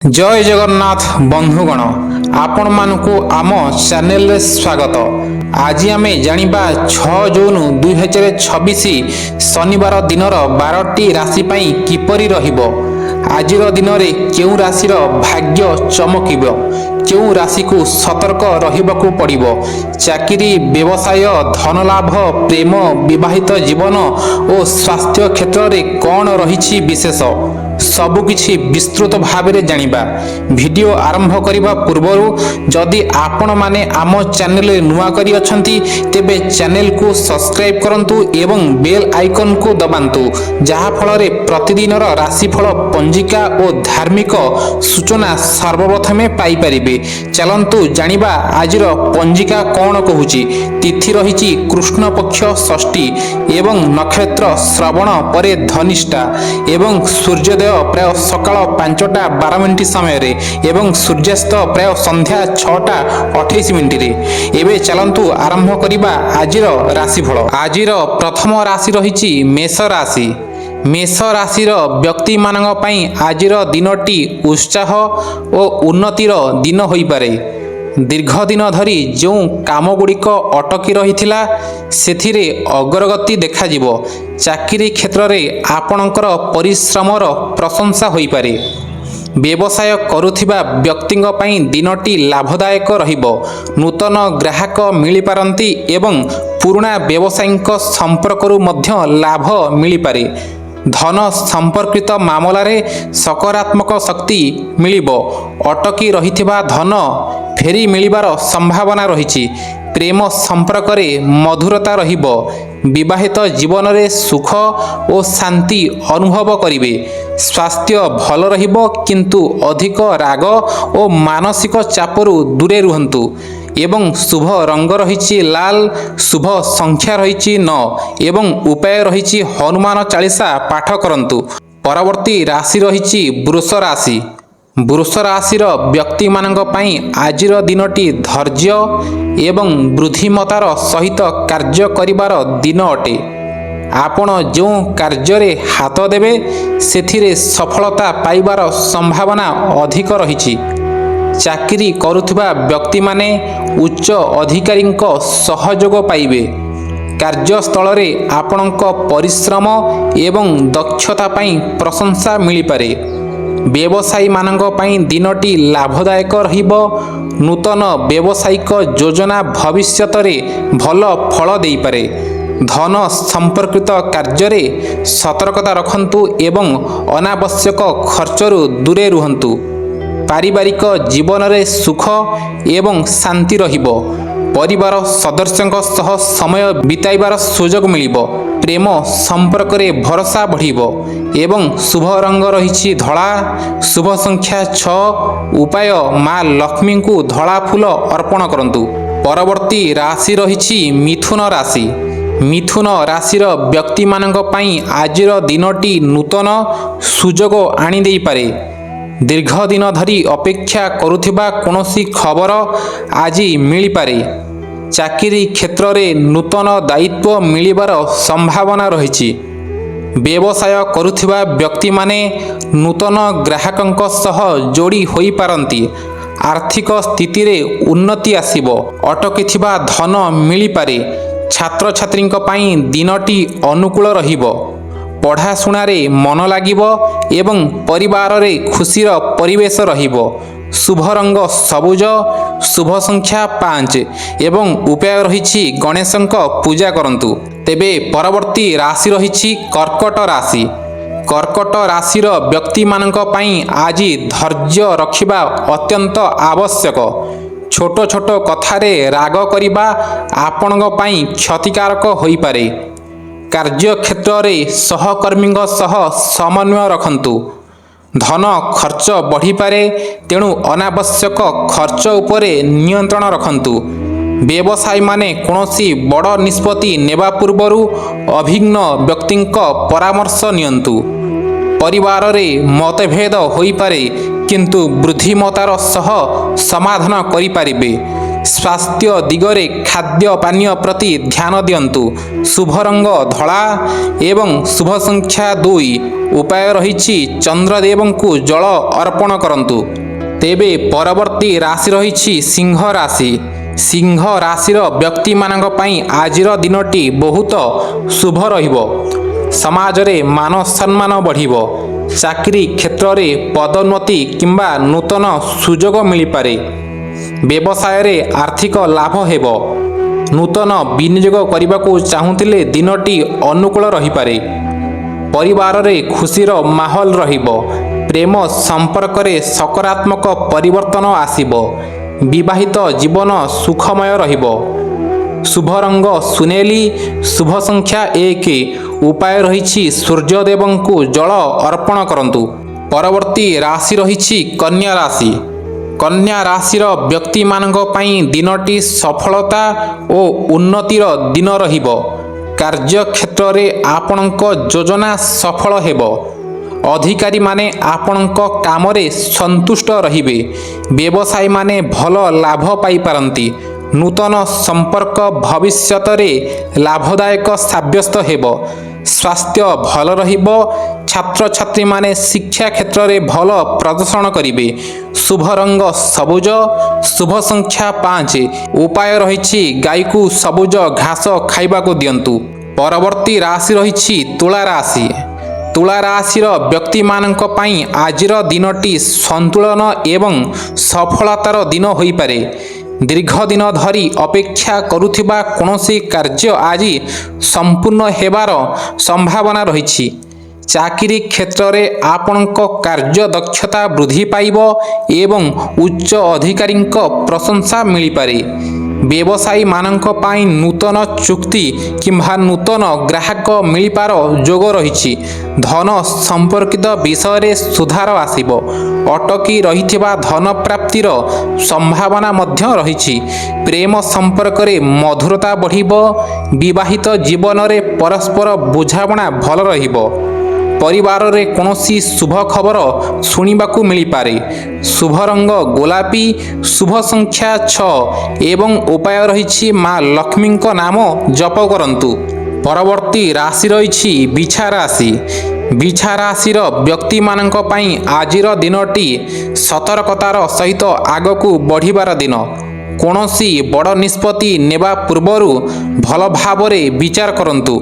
जय जगन्नाथ बंधुगण आपण मानकु आम चैनल स्वागत। आज आम जानिबा 6 जून 2026 शनिवार दिनर 12टी राशि पई किपरि रहिबो। आजिर दिन में केउ राशिर भाग्य चमकिबो, केउ राशि को सतर्क रहिबाकु पड़िबो। चाकरी, व्यवसाय, धन लाभ, प्रेम, विवाहित जीवन और स्वास्थ्य क्षेत्र में कौन रही विशेष सबकिछि विस्तृत भाव में जानिबा। वीडियो आरंभ करने पूर्व जदि आपण माने आम चैनल नुआ करी अछंती तेबे चैनल को सब्सक्राइब करंतु एवं बेल आइकन को दबांतु, जहा फल रे प्रतिदिन राशिफल, पंजिका और धार्मिक सूचना सर्वप्रथमे पाई परिबे। चलंतु जानिबा आजिर पंजिका कौन कहूची। तिथि रहिची कृष्ण पक्ष षष्ठी एवं नक्षत्र श्रवण परे धनिष्ठा एवं सूर्योदय प्राय सकाळ 5:12 समय रे एवं सूर्यास्त प्राय संध्या 6:28 रे। एबे चलंतु आरंभ करिबा आजिर राशिफल। आजिर प्रथम राशि रहिची मेष राशि। मेष राशिर व्यक्ति मानक पई आजिर दिनटी उत्साह और उन्नतिर दिन होई पारे। दीर्घ दिन धरी जो काम गुड़िक अटकी रही सेथिरे अग्रगति देखाजिबो। चाकरी क्षेत्र में आपणकर परिश्रमर प्रशंसा होई पारे। व्यवसाय करुथिबा व्यक्तिंग पई दिनटी लाभदायक रहिबो। नूतन ग्राहक मिली पारंती एवं पुराना व्यवसायिक संपर्करू मध्य लाभ मिली पारे। धन संपर्कित मामला रे सकारात्मक शक्ति मिलिबो। अटकी रहिथिबा धन फेरी मिलिबार संभावना रहिछि। प्रेम संपर्क रे मधुरता रहिबो। विवाहित जीवन रे सुख और शांति अनुभव करिवे। स्वास्थ्य भल रहिबो किंतु अधिक राग और मानसिक चापरू दूरे रुहंतु। एवं शुभ रंग रहिछि लाल, शुभ संख्या रहिछि 9 एवं उपाय रहिछि हनुमान चालीसा पाठ करंतु। परवर्ती राशि रहिछि वृष राशि। वृष राशिर व्यक्ति मानक पई आजिर दिनटी धैर्य एवं बुद्धिमतार सहित कार्य करिबार दिन अटे। आपण जो कार्य हाथ देवे सेथिरे सफलता पाइबार संभावना अधिक रहिछि। चाकरी करुथिबा व्यक्ति माने उच्च अधिकारी सहयोग पाइबे। कार्यस्थल रे आपणक परिश्रम एवं दक्षता पई प्रशंसा मिली पारे। व्यवसायी मानक पई दिनटी लाभदायक रहिबो। नूतन व्यावसायिक योजना भविष्यत रे भल फल देई पारे। धन संपर्कित कार्य रे सतर्कता रखंतु एवं अनावश्यक खर्चरू दूरे रुहंतु। पारिवारिक जीवन रे सुख एवं शांति रहिबो। परिवार सदस्यों सह समय बिताइबार सुजोग मिलिबो। प्रेम संपर्क रे भरोसा बढ़िबो एवं शुभ रंग रहिछि धला, शुभ संख्या 6, उपाय माँ लक्ष्मी को धला फूल अर्पण करंतु। परवर्ती राशि रहिछि मिथुन राशि। मिथुन राशिर व्यक्ति मानक पई आजिर दिनटी नूतन सुजोग आनी देई पारे। दीर्घ दिन धरी अपेक्षा करुथिबा कोनोसी खबर आज मिली पारे। चाकरी क्षेत्र रे नूतन दायित्व मिलिबार संभावना रहिछि। व्यवसाय करुथिबा व्यक्ति माने नूतन ग्राहकंक सह जोड़ी होई पारंती। आर्थिक स्थिति रे उन्नति आसिबो। अटकिथिबा धन मिली पारे। छात्र छात्रींक पई दिनटी अनुकूल रहिबो। पढ़ाशुना रे मन लागिबो एवं परिवार रे खुशीर परिवेश रहिबो। शुभ रंग सबुज, शुभ संख्या 5 एवं उपाय रहिछि गणेशंक पूजा करंतु। तेबे परवर्ती राशि रहिछि कर्कट राशि। कर्कट राशिर व्यक्ति मानक पई आज धैर्य रखिबा अत्यंत आवश्यक। छोट छोट कथारे राग करिबा आपणक पई क्षतिकारक होई पारे। कार्य क्षेत्र रे सहकर्मी सह समन्वय रखंतु। धन खर्च बढ़ी पारे, तेणु अनावश्यक खर्च उपरे नियंत्रण रखंतु। व्यवसायी माने कोनोसी बड़ निष्पत्ति नेबा पूर्वरु अभिज्ञ व्यक्तिंक परामर्श नियंतु। परिवार रे मतभेद होई पारे किंतु बुद्धिमतार सह समाधान करि पारिबे। ସ୍ୱାସ୍ଥ୍ୟ ଦିଗରେ ଖାଦ୍ୟ ପାନୀୟ ପ୍ରତି ଧ୍ୟାନ ଦିଅନ୍ତୁ। ଶୁଭ ରଙ୍ଗ ଧଳା ଏବଂ ଶୁଭ ସଂଖ୍ୟା 2। ଉପାୟ ରହିଛି ଚନ୍ଦ୍ରଦେବଙ୍କୁ ଜଳ ଅର୍ପଣ କରନ୍ତୁ। ତେବେ ପରବର୍ତ୍ତୀ ରାଶି ରହିଛି ସିଂହ ରାଶି। ସିଂହ ରାଶିର ବ୍ୟକ୍ତିମାନଙ୍କ ପାଇଁ ଆଜିର ଦିନଟି ବହୁତ ଶୁଭ ରହିବ। ସମାଜରେ ମାନ ସମ୍ମାନ ବଢ଼ିବ। ଚାକିରି କ୍ଷେତ୍ରରେ ପଦୋନ୍ନତି କିମ୍ବା ନୂତନ ସୁଯୋଗ ମିଳିପାରେ। ବ୍ୟବସାୟରେ ଆର୍ଥିକ ଲାଭ ହେବ। ନୂତନ ବିନିଯୋଗ କରିବାକୁ ଚାହୁଁଥିଲେ ଦିନଟି ଅନୁକୂଳ ରହିପାରେ। ପରିବାରରେ ଖୁସିର ମାହୋଲ ରହିବ। ପ୍ରେମ ସମ୍ପର୍କରେ ସକାରାତ୍ମକ ପରିବର୍ତ୍ତନ ଆସିବ। ବିବାହିତ ଜୀବନ ସୁଖମୟ ରହିବ। ଶୁଭ ରଙ୍ଗ ସୁନେଲି, ଶୁଭ ସଂଖ୍ୟା 1। ଉପାୟ ରହିଛି ସୂର୍ଯ୍ୟଦେବଙ୍କୁ ଜଳ ଅର୍ପଣ କରନ୍ତୁ। ପରବର୍ତ୍ତୀ ରାଶି ରହିଛି କନ୍ୟା ରାଶି। କନ୍ୟା ରାଶିର ବ୍ୟକ୍ତିମାନଙ୍କ ପାଇଁ ଦିନଟି ସଫଳତା ଓ ଉନ୍ନତିର ଦିନ ରହିବ। କାର୍ଯ୍ୟକ୍ଷେତ୍ରରେ ଆପଣଙ୍କ ଯୋଜନା ସଫଳ ହେବ। ଅଧିକାରୀମାନେ ଆପଣଙ୍କ କାମରେ ସନ୍ତୁଷ୍ଟ ରହିବେ। ବ୍ୟବସାୟୀମାନେ ଭଲ ଲାଭ ପାଇପାରନ୍ତି। ନୂତନ ସମ୍ପର୍କ ଭବିଷ୍ୟତରେ ଲାଭଦାୟକ ସାବ୍ୟସ୍ତ ହେବ। ସ୍ୱାସ୍ଥ୍ୟ ଭଲ ରହିବ। ଛାତ୍ରଛାତ୍ରୀମାନେ ଶିକ୍ଷା କ୍ଷେତ୍ରରେ ଭଲ ପ୍ରଦର୍ଶନ କରିବେ। ଶୁଭ ରଙ୍ଗ ସବୁଜ, ଶୁଭ ସଂଖ୍ୟା 5। ଉପାୟ ରହିଛି ଗାଈକୁ ସବୁଜ ଘାସ ଖାଇବାକୁ ଦିଅନ୍ତୁ। ପରବର୍ତ୍ତୀ ରାଶି ରହିଛି ତୁଳା ରାଶି। ତୁଳା ରାଶିର ବ୍ୟକ୍ତିମାନଙ୍କ ପାଇଁ ଆଜିର ଦିନଟି ସନ୍ତୁଳନ ଏବଂ ସଫଳତାର ଦିନ ହୋଇପାରେ। ଦୀର୍ଘ ଦିନ ଧରି ଅପେକ୍ଷା କରୁଥିବା କୌଣସି କାର୍ଯ୍ୟ ଆଜି ସମ୍ପୂର୍ଣ୍ଣ ହେବାର ସମ୍ଭାବନା ରହିଛି। ଚାକିରି କ୍ଷେତ୍ରରେ ଆପଣଙ୍କ କାର୍ଯ୍ୟଦକ୍ଷତା ବୃଦ୍ଧି ପାଇବ ଏବଂ ଉଚ୍ଚ ଅଧିକାରୀଙ୍କ ପ୍ରଶଂସା ମିଳିପାରେ। ବ୍ୟବସାୟୀମାନଙ୍କ ପାଇଁ ନୂତନ ଚୁକ୍ତି କିମ୍ବା ନୂତନ ଗ୍ରାହକ ମିଳିବାର ଯୋଗ ରହିଛି। ଧନ ସମ୍ପର୍କିତ ବିଷୟରେ ସୁଧାର ଆସିବ। ଅଟକି ରହିଥିବା ଧନ ପ୍ରାପ୍ତିର ସମ୍ଭାବନା ମଧ୍ୟ ରହିଛି। ପ୍ରେମ ସମ୍ପର୍କରେ ମଧୁରତା ବଢ଼ିବ। ବିବାହିତ ଜୀବନରେ ପରସ୍ପର ବୁଝାମଣା ଭଲ ରହିବ। ପରିବାରରେ କୌଣସି ଶୁଭ ଖବର ଶୁଣିବାକୁ ମିଳିପାରେ। ଶୁଭ ରଙ୍ଗ ଗୋଲାପୀ, ଶୁଭ ସଂଖ୍ୟା 6 ଏବଂ ଉପାୟ ରହିଛି ମା ଲକ୍ଷ୍ମୀଙ୍କ ନାମ ଜପ କରନ୍ତୁ। ପରବର୍ତ୍ତୀ ରାଶି ରହିଛି ବିଛା ରାଶି। ବିଛା ରାଶିର ବ୍ୟକ୍ତିମାନଙ୍କ ପାଇଁ ଆଜିର ଦିନଟି ସତର୍କତାର ସହିତ ଆଗକୁ ବଢ଼ିବାର ଦିନ। କୌଣସି ବଡ଼ ନିଷ୍ପତ୍ତି ନେବା ପୂର୍ବରୁ ଭଲ ଭାବରେ ବିଚାର କରନ୍ତୁ।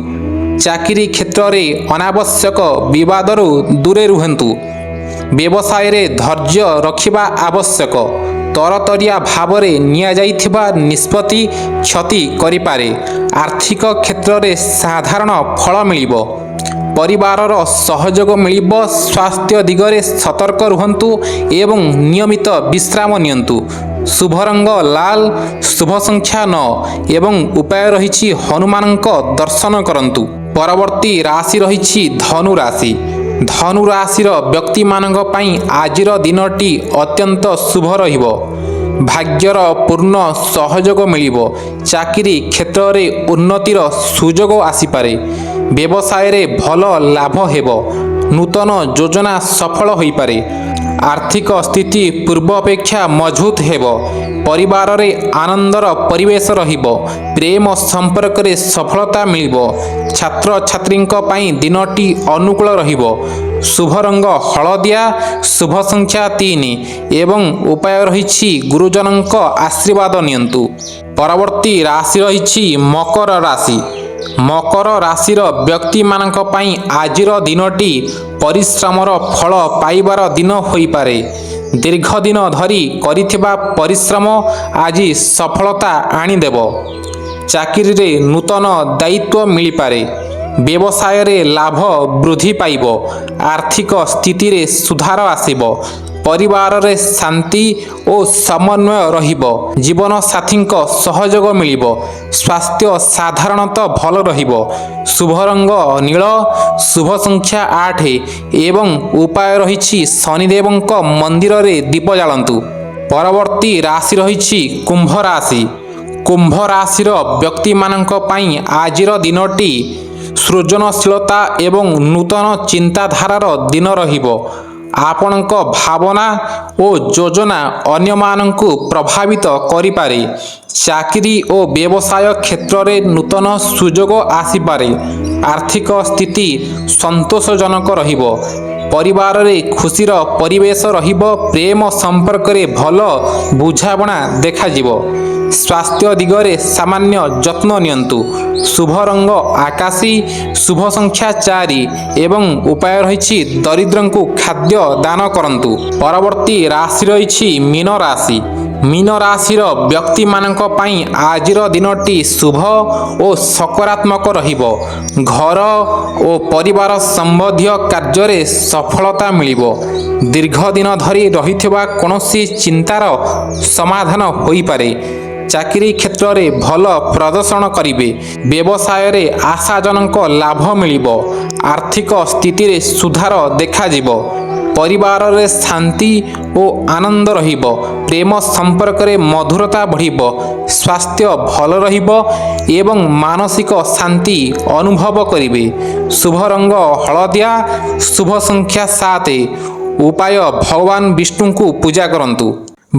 ଚାକିରି କ୍ଷେତ୍ରରେ ଅନାବଶ୍ୟକ ବିବାଦରୁ ଦୂରେ ରୁହନ୍ତୁ। ବ୍ୟବସାୟରେ ଧୈର୍ଯ୍ୟ ରଖିବା ଆବଶ୍ୟକ। ତରତରିଆ ଭାବରେ ନିଆଯାଇଥିବା ନିଷ୍ପତ୍ତି କ୍ଷତି କରିପାରେ। ଆର୍ଥିକ କ୍ଷେତ୍ରରେ ସାଧାରଣ ଫଳ ମିଳିବ। ପରିବାରର ସହଯୋଗ ମିଳିବ। ସ୍ୱାସ୍ଥ୍ୟ ଦିଗରେ ସତର୍କ ରୁହନ୍ତୁ ଏବଂ ନିୟମିତ ବିଶ୍ରାମ ନିଅନ୍ତୁ। ଶୁଭ ରଙ୍ଗ ଲାଲ, ଶୁଭ ସଂଖ୍ୟା 9 ଏବଂ ଉପାୟ ରହିଛି ହନୁମାନଙ୍କ ଦର୍ଶନ କରନ୍ତୁ। ପରବର୍ତ୍ତୀ ରାଶି ରହିଛି ଧନୁ ରାଶି। ଧନୁ ରାଶିର ବ୍ୟକ୍ତିମାନଙ୍କ ପାଇଁ ଆଜିର ଦିନଟି ଅତ୍ୟନ୍ତ ଶୁଭ ରହିବ। ଭାଗ୍ୟର ପୂର୍ଣ୍ଣ ସହଯୋଗ ମିଳିବ। ଚାକିରି କ୍ଷେତ୍ରରେ ଉନ୍ନତିର ସୁଯୋଗ ଆସିପାରେ। ବ୍ୟବସାୟରେ ଭଲ ଲାଭ ହେବ। ନୂତନ ଯୋଜନା ସଫଳ ହୋଇପାରେ। ଆର୍ଥିକ ସ୍ଥିତି ପୂର୍ବ ଅପେକ୍ଷା ମଜବୁତ ହେବ। ପରିବାରରେ ଆନନ୍ଦର ପରିବେଶ ରହିବ। ପ୍ରେମ ସମ୍ପର୍କରେ ସଫଳତା ମିଳିବ। ଛାତ୍ରଛାତ୍ରୀଙ୍କ ପାଇଁ ଦିନଟି ଅନୁକୂଳ ରହିବ। ଶୁଭ ରଙ୍ଗ ହଳଦିଆ, ଶୁଭ ସଂଖ୍ୟା 3 ଏବଂ ଉପାୟ ରହିଛି ଗୁରୁଜନଙ୍କ ଆଶୀର୍ବାଦ ନିଅନ୍ତୁ। ପରବର୍ତ୍ତୀ ରାଶି ରହିଛି ମକର ରାଶି। ମକର ରାଶିର ବ୍ୟକ୍ତିମାନଙ୍କ ପାଇଁ ଆଜିର ଦିନଟି ପରିଶ୍ରମର ଫଳ ପାଇବାର ଦିନ ହୋଇପାରେ। ଦୀର୍ଘ ଦିନ ଧରି କରିଥିବା ପରିଶ୍ରମ ଆଜି ସଫଳତା ଆଣିଦେବ। ଚାକିରିରେ ନୂତନ ଦାୟିତ୍ୱ ମିଳିପାରେ। ବ୍ୟବସାୟରେ ଲାଭ ବୃଦ୍ଧି ପାଇବ। ଆର୍ଥିକ ସ୍ଥିତିରେ ସୁଧାର ଆସିବ। ପରିବାରରେ ଶାନ୍ତି ଓ ସମନ୍ୱୟ ରହିବ। ଜୀବନସାଥୀଙ୍କ ସହଯୋଗ ମିଳିବ। ସ୍ୱାସ୍ଥ୍ୟ ସାଧାରଣତଃ ଭଲ ରହିବ। ଶୁଭ ରଙ୍ଗ ନୀଳ, ଶୁଭ ସଂଖ୍ୟା 8 ଏବଂ ଉପାୟ ରହିଛି ଶନିଦେବଙ୍କ ମନ୍ଦିରରେ ଦୀପ ଜାଳନ୍ତୁ। ପରବର୍ତ୍ତୀ ରାଶି ରହିଛି କୁମ୍ଭ ରାଶି। କୁମ୍ଭ ରାଶିର ବ୍ୟକ୍ତିମାନଙ୍କ ପାଇଁ ଆଜିର ଦିନଟି ସୃଜନଶୀଳତା ଏବଂ ନୂତନ ଚିନ୍ତାଧାରାର ଦିନ ରହିବ। ଆପଣଙ୍କ ଭାବନା ଓ ଯୋଜନା ଅନ୍ୟମାନଙ୍କୁ ପ୍ରଭାବିତ କରିପାରେ। ଚାକିରି ଓ ବ୍ୟବସାୟ କ୍ଷେତ୍ରରେ ନୂତନ ସୁଯୋଗ ଆସିପାରେ। ଆର୍ଥିକ ସ୍ଥିତି ସନ୍ତୋଷଜନକ ରହିବ। ପରିବାରରେ ଖୁସିର ପରିବେଶ ରହିବ। ପ୍ରେମ ସମ୍ପର୍କରେ ଭଲ ବୁଝାମଣା ଦେଖାଯିବ। ସ୍ୱାସ୍ଥ୍ୟ ଦିଗରେ ସାମାନ୍ୟ ଯତ୍ନ ନିଅନ୍ତୁ। ଶୁଭ ରଙ୍ଗ ଆକାଶୀ, ଶୁଭ ସଂଖ୍ୟା 4 ଏବଂ ଉପାୟ ରହିଛି ଦରିଦ୍ରଙ୍କୁ ଖାଦ୍ୟ ଦାନ କରନ୍ତୁ। ପରବର୍ତ୍ତୀ ରାଶି ରହିଛି ମୀନ ରାଶି। ମୀନ ରାଶିର ବ୍ୟକ୍ତିମାନଙ୍କ ପାଇଁ ଆଜିର ଦିନଟି ଶୁଭ ଓ ସକାରାତ୍ମକ ରହିବ। ଘର ଓ ପରିବାର ସମ୍ବନ୍ଧୀୟ କାର୍ଯ୍ୟରେ ସଫଳତା ମିଳିବ। ଦୀର୍ଘ ଦିନ ଧରି ରହିଥିବା କୌଣସି ଚିନ୍ତାର ସମାଧାନ ହୋଇପାରେ। ଚାକିରି କ୍ଷେତ୍ରରେ ଭଲ ପ୍ରଦର୍ଶନ କରିବେ। ବ୍ୟବସାୟରେ ଆଶାଜନକ ଲାଭ ମିଳିବ। ଆର୍ଥିକ ସ୍ଥିତିରେ ସୁଧାର ଦେଖାଯିବ। ପରିବାରରେ ଶାନ୍ତି ଓ ଆନନ୍ଦ ରହିବ। ପ୍ରେମ ସମ୍ପର୍କରେ ମଧୁରତା ବଢ଼ିବ। ସ୍ୱାସ୍ଥ୍ୟ ଭଲ ରହିବ ଏବଂ ମାନସିକ ଶାନ୍ତି ଅନୁଭବ କରିବେ। ଶୁଭ ରଙ୍ଗ ହଳଦିଆ, ଶୁଭ ସଂଖ୍ୟା 7, ଉପାୟ ଭଗବାନ ବିଷ୍ଣୁଙ୍କୁ ପୂଜା କରନ୍ତୁ।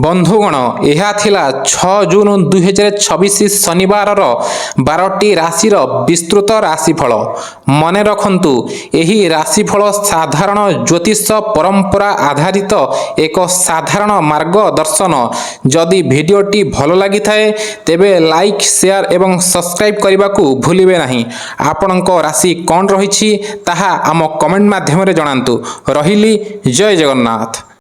ବନ୍ଧୁଗଣ, ଏହା ଥିଲା 6 ଜୁନ 2026 ଶନିବାରର 12ଟି ରାଶିର ବିସ୍ତୃତ ରାଶିଫଳ। ମନେ ରଖନ୍ତୁ, ଏହି ରାଶିଫଳ ସାଧାରଣ ଜ୍ୟୋତିଷ ପରମ୍ପରା ଆଧାରିତ ଏକ ସାଧାରଣ ମାର୍ଗଦର୍ଶନ। ଯଦି ଭିଡ଼ିଓଟି ଭଲ ଲାଗିଥାଏ ତେବେ ଲାଇକ୍, ସେୟାର ଏବଂ ସବସ୍କ୍ରାଇବ୍ କରିବାକୁ ଭୁଲିବେ ନାହିଁ। ଆପଣଙ୍କ ରାଶି କ'ଣ ରହିଛି ତାହା ଆମ କମେଣ୍ଟ ମାଧ୍ୟମରେ ଜଣାନ୍ତୁ। ରହିଲି, ଜୟ ଜଗନ୍ନାଥ।